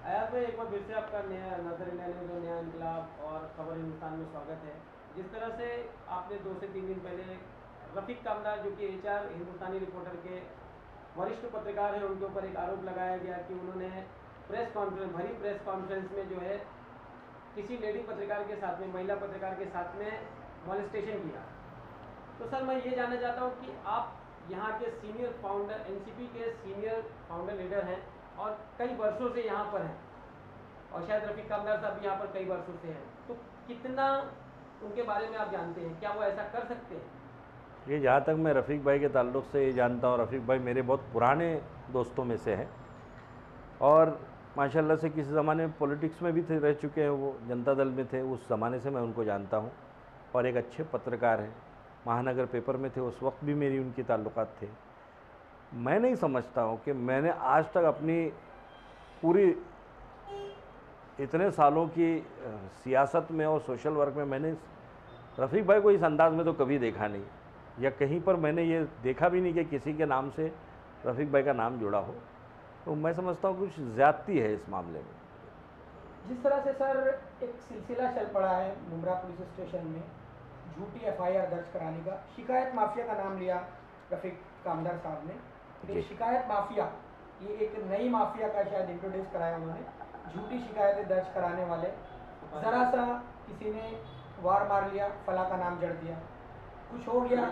आयात में एक बार फिर से आपका नया नजर इंडिया न्यूज़ और नया इनकलाब और खबर हिंदुस्तान में स्वागत है। जिस तरह से आपने 2 से 3 दिन पहले रफ़ीक कामदार जो कि एचआर हिंदुस्तानी रिपोर्टर के वरिष्ठ पत्रकार हैं, उनके ऊपर एक आरोप लगाया गया कि उन्होंने भरी प्रेस कॉन्फ्रेंस में जो है किसी लेडी पत्रकार के साथ में, महिला पत्रकार के साथ में मॉलेस्टेशन किया। तो सर, मैं ये जानना चाहता हूँ कि आप यहाँ के सीनियर फाउंडर, एनसीपी के सीनियर फाउंडर लीडर हैं और कई वर्षों से यहाँ पर हैं, और शायद रफ़ीक कामदार साहब भी यहाँ पर कई वर्षों से हैं, तो कितना उनके बारे में आप जानते हैं? क्या वो ऐसा कर सकते हैं? ये जहाँ तक मैं रफ़ीक भाई के ताल्लुक़ से ये जानता हूँ, रफ़ीक भाई मेरे बहुत पुराने दोस्तों में से हैं और माशाल्लाह से किसी ज़माने में पॉलिटिक्स में भी थे, रह चुके हैं। वो जनता दल में थे, उस ज़माने से मैं उनको जानता हूँ और एक अच्छे पत्रकार हैं। महानगर पेपर में थे, उस वक्त भी मेरी उनकी ताल्लुकात थे। मैं नहीं समझता हूँ कि मैंने आज तक अपनी पूरी इतने सालों की सियासत में और सोशल वर्क में मैंने रफ़ीक भाई को इस अंदाज़ में तो कभी देखा नहीं, या कहीं पर मैंने ये देखा भी नहीं कि किसी के नाम से रफ़ीक भाई का नाम जुड़ा हो। तो मैं समझता हूँ कुछ ज़्यादती है इस मामले में। जिस तरह से सर एक सिलसिला चल पड़ा है मुमरा पुलिस स्टेशन में झूठी एफआईआर दर्ज कराने का, शिकायत माफिया का नाम लिया रफ़ीक कामदार साहब ने। ये शिकायत माफिया, ये एक नई माफिया का शायद इंट्रोड्यूस कराया उन्होंने। झूठी शिकायतें दर्ज कराने वाले, ज़रा सा किसी ने वार मार लिया, फला का नाम जड़ दिया, कुछ हो गया,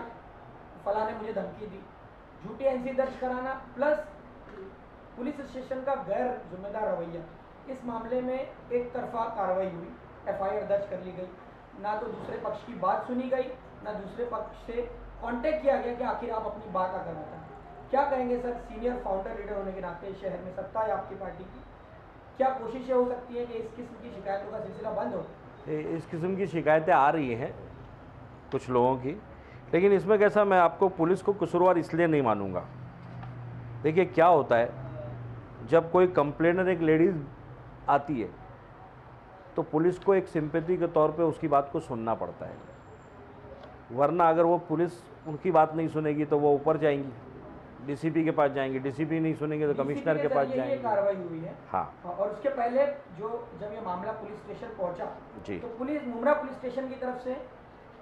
फला ने मुझे धमकी दी, झूठी एनसी दर्ज कराना, प्लस पुलिस स्टेशन का गैर जिम्मेदार रवैया। इस मामले में एक तरफा कार्रवाई हुई, एफआईआर दर्ज कर ली गई, ना तो दूसरे पक्ष की बात सुनी गई, ना दूसरे पक्ष से कांटेक्ट किया गया कि आखिर आप अपनी बात आकर बताएं। क्या कहेंगे सर, सीनियर फाउंडर लीडर होने के नाते शहर में सत्ता है आपकी पार्टी की, क्या कोशिशें हो सकती हैं कि इस किस्म की शिकायतों का सिलसिला बंद हो? इस किस्म की शिकायतें आ रही हैं कुछ लोगों की, लेकिन इसमें कैसा, मैं आपको पुलिस को कसूरवार इसलिए नहीं मानूंगा। देखिए क्या होता है, जब कोई कंप्लेनर एक लेडीज़ आती है तो पुलिस को एक सिंपैथी के तौर पे उसकी बात को सुनना पड़ता है, वरना अगर वो पुलिस उनकी बात नहीं सुनेगी तो वो ऊपर जाएंगी, डीसीपी के पास जाएंगे, डीसीपी नहीं सुनेंगे तो कमिश्नर के पास जाएंगे। कार्रवाई हुई है। हाँ, और उसके पहले जब ये मामला पुलिस स्टेशन पहुंचा जी, तो मुमरा पुलिस स्टेशन की तरफ से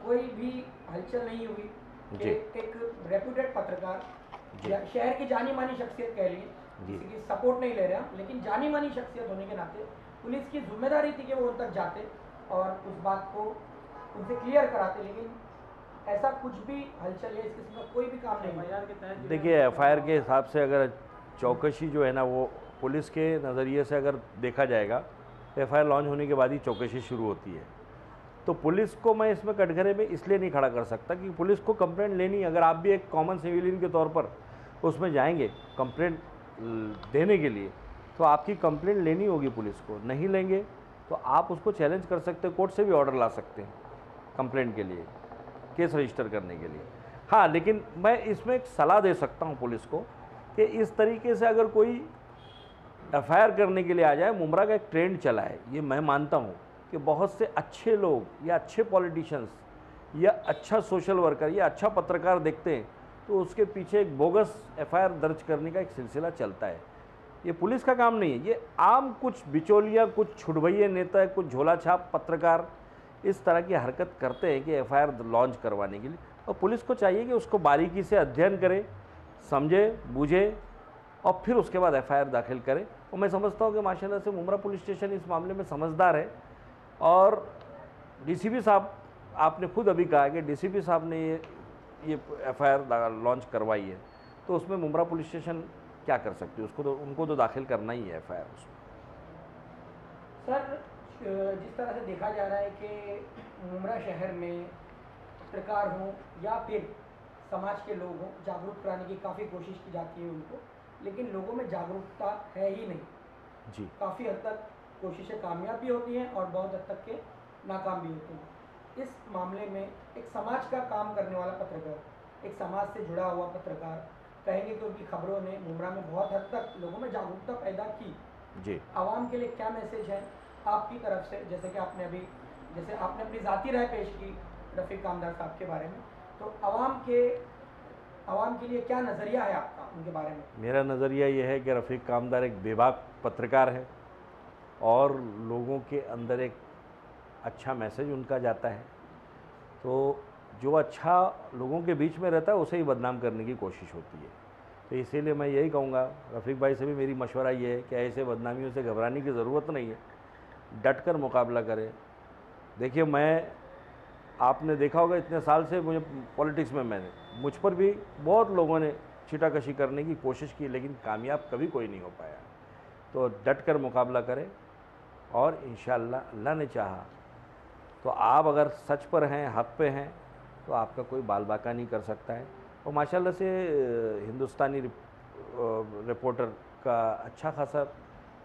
कोई भी हलचल नहीं हुई कि एक रेप्यूटेड पत्रकार या शहर की जानी मानी शख्सियत कह लिए, किसी की सपोर्ट नहीं ले रहा, लेकिन जानी मानी शख्सियत होने के नाते पुलिस की जिम्मेदारी थी कि वो उन तक जाते और उस बात को उनसे क्लियर कराते, लेकिन ऐसा कुछ भी हलचल है, इस किस्म का कोई भी काम नहीं। देखिए एफआईआर के हिसाब से अगर चौकसी जो है ना, वो पुलिस के नज़रिए से अगर देखा जाएगा तो एफआईआर लॉन्च होने के बाद ही चौकसी शुरू होती है। तो पुलिस को मैं इसमें कटघरे में इसलिए नहीं खड़ा कर सकता कि पुलिस को कंप्लेंट लेनी, अगर आप भी एक कॉमन सिविलियन के तौर पर उसमें जाएंगे कंप्लेंट देने के लिए, तो आपकी कंप्लेंट लेनी होगी पुलिस को। नहीं लेंगे तो आप उसको चैलेंज कर सकते हैं, कोर्ट से भी ऑर्डर ला सकते हैं कंप्लेंट के लिए, केस रजिस्टर करने के लिए। हाँ, लेकिन मैं इसमें एक सलाह दे सकता हूँ पुलिस को कि इस तरीके से अगर कोई एफआईआर करने के लिए आ जाए, मुमरा का एक ट्रेंड चला है, ये मैं मानता हूँ कि बहुत से अच्छे लोग या अच्छे पॉलिटिशियंस या अच्छा सोशल वर्कर या अच्छा पत्रकार देखते हैं तो उसके पीछे एक बोगस एफआईआर दर्ज करने का एक सिलसिला चलता है। ये पुलिस का काम नहीं है, ये आम कुछ बिचौलिया, कुछ छुटभैये नेता, कुछ झोला छाप पत्रकार इस तरह की हरकत करते हैं कि एफआईआर लॉन्च करवाने के लिए। और पुलिस को चाहिए कि उसको बारीकी से अध्ययन करे, समझे, बूझे और फिर उसके बाद एफआईआर दाखिल करे। और मैं समझता हूँ कि माशाल्लाह से मुमरा पुलिस स्टेशन इस मामले में समझदार है। और डीसीपी साहब, आपने खुद अभी कहा कि डीसीपी साहब ने ये एफआईआर लॉन्च करवाई है, तो उसमें मुमरा पुलिस स्टेशन क्या कर सकती है? उनको तो दाखिल करना ही है एफआईआर उसमें। सर, जिस तरह से देखा जा रहा है कि मुमरा शहर में पत्रकार हों या फिर समाज के लोग हों, जागरूक कराने की काफ़ी कोशिश की जाती है उनको, लेकिन लोगों में जागरूकता है ही नहीं जी। काफ़ी हद तक कोशिशें कामयाब भी होती हैं और बहुत हद तक के नाकाम भी होते हैं। इस मामले में एक समाज का काम करने वाला पत्रकार, एक समाज से जुड़ा हुआ पत्रकार, कहेंगे कि उनकी खबरों ने मुमरा में बहुत हद तक लोगों में जागरूकता पैदा की जी। आवाम के लिए क्या मैसेज है आपकी तरफ से? जैसे कि आपने अपनी ज़ाती राय पेश की रफ़ीक कामदार साहब के बारे में, तो आवाम के लिए क्या नज़रिया है आपका उनके बारे में? मेरा नज़रिया ये है कि रफ़ीक कामदार एक बेबाक पत्रकार है और लोगों के अंदर एक अच्छा मैसेज उनका जाता है। तो जो अच्छा लोगों के बीच में रहता है उसे ही बदनाम करने की कोशिश होती है। तो इसीलिए मैं यही कहूँगा, रफ़ीक भाई से भी मेरी मशवरा ये है कि ऐसे बदनामियों से घबराने की ज़रूरत नहीं है, डट कर मुकाबला करें। देखिए, आपने देखा होगा इतने साल से मुझे पॉलिटिक्स में मुझ पर भी बहुत लोगों ने छीटाकशी करने की कोशिश की, लेकिन कामयाब कभी कोई नहीं हो पाया। तो डट कर मुकाबला करें और इंशाअल्लाह अल्लाह ने चाहा तो आप अगर सच पर हैं, हक़ पे हैं, तो आपका कोई बाल बाका नहीं कर सकता है। और माशाल्लाह से हिंदुस्तानी रिपोर्टर का अच्छा खासा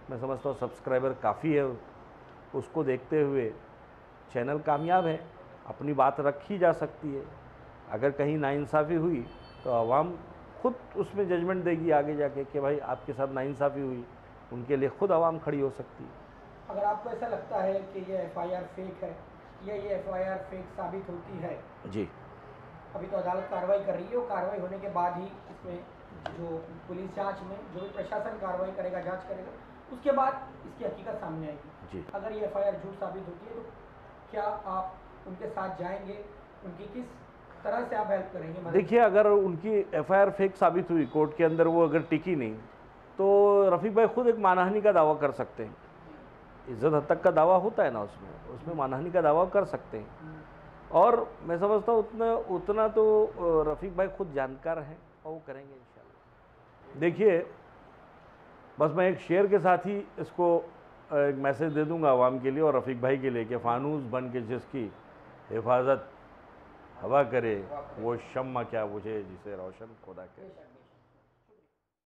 मैं समझता हूँ सब्सक्राइबर काफ़ी है। उसको देखते हुए चैनल कामयाब है, अपनी बात रखी जा सकती है। अगर कहीं नाइंसाफ़ी हुई तो आवाम खुद उसमें जजमेंट देगी आगे जाके कि भाई आपके साथ नाइंसाफ़ी हुई, उनके लिए खुद आवाम खड़ी हो सकती है। अगर आपको ऐसा लगता है कि ये एफआईआर फेक है या ये एफआईआर फेक साबित होती है, जी, अभी तो अदालत कार्रवाई कर रही है और कार्रवाई होने के बाद ही इसमें जो पुलिस जांच में जो भी प्रशासन कार्रवाई करेगा, जांच करेगा, उसके बाद इसकी हकीकत सामने आएगी। जी। अगर ये एफआईआर झूठ साबित होती है तो क्या आप उनके साथ जाएंगे, उनकी किस तरह से आप हेल्प करेंगे? देखिए, अगर उनकी एफआईआर फेक साबित हुई, कोर्ट के अंदर वो अगर टिकी नहीं, तो रफ़ीक भाई खुद एक मानहानि का दावा कर सकते हैं। इज्जत हद तक का दावा होता है ना, उसमें मानहानि का दावा कर सकते हैं। और मैं समझता हूँ उतना तो रफ़ीक भाई खुद जानकार हैं और वो करेंगे इंशाल्लाह। देखिए, बस मैं एक शेर के साथ ही इसको एक मैसेज दे दूंगा आवाम के लिए और रफ़ीक भाई के लिए कि फ़ानूस बन के जिसकी हिफाजत हवा करे, वो शम्मा क्या बुझे जिसे रोशन खुदा करे।